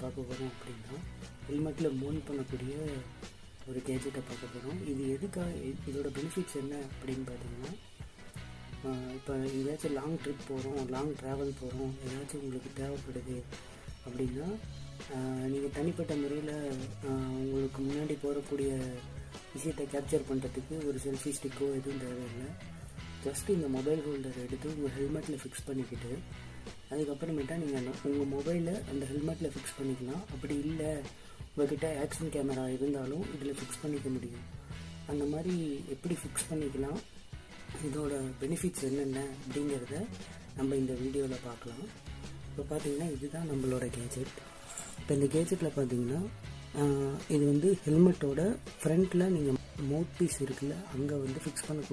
பார்க்க போகிறோம் அப்படின்னா ஹெல்மெட்டில் மவுண்ட் பண்ணக்கூடிய ஒரு கேஜெட்டை பார்க்க போகிறோம். இது எதுக்காக, இதோட பெனிஃபிட்ஸ் என்ன அப்படின்னு பார்த்தீங்கன்னா, இப்போ எங்கேயாச்சும் லாங் ட்ரிப் போகிறோம், லாங் ட்ராவல் போகிறோம், ஏதாச்சும் உங்களுக்கு தேவைப்படுது அப்படின்னா நீங்கள் தனிப்பட்ட முறையில் உங்களுக்கு முன்னாடி போகக்கூடிய விஷயத்தை கேப்சர் பண்ணுறதுக்கு ஒரு செல்ஃபி ஸ்டிக்கோ எதுவும் தேவையில்லை. ஜஸ்ட் இந்த மொபைல் ஹோல்டரை எடுத்து உங்கள் ஹெல்மெட்டில் ஃபிக்ஸ் பண்ணிக்கிட்டு அதுக்கப்புறமேட்டா நீங்கள் உங்கள் மொபைலை அந்த ஹெல்மெட்டில் ஃபிக்ஸ் பண்ணிக்கலாம். அப்படி இல்லை உங்கள்கிட்ட ஆக்ஷன் கேமரா இருந்தாலும் இதில் ஃபிக்ஸ் பண்ணிக்க முடியும். அந்த மாதிரி எப்படி ஃபிக்ஸ் பண்ணிக்கலாம், இதோட பெனிஃபிட்ஸ் என்னென்ன அப்படிங்கிறத நம்ம இந்த வீடியோவில் பார்க்கலாம். இப்போ பார்த்தீங்கன்னா இதுதான் நம்மளோட கேஜெட். இப்போ இந்த கேஜெட்டில் பார்த்தீங்கன்னா இது வந்து ஹெல்மெட்டோட ஃப்ரண்ட்டில் நீங்கள் மவுத் பீஸ் இருக்குல்ல, அங்கே வந்து ஃபிக்ஸ் பண்ணக்கூடிய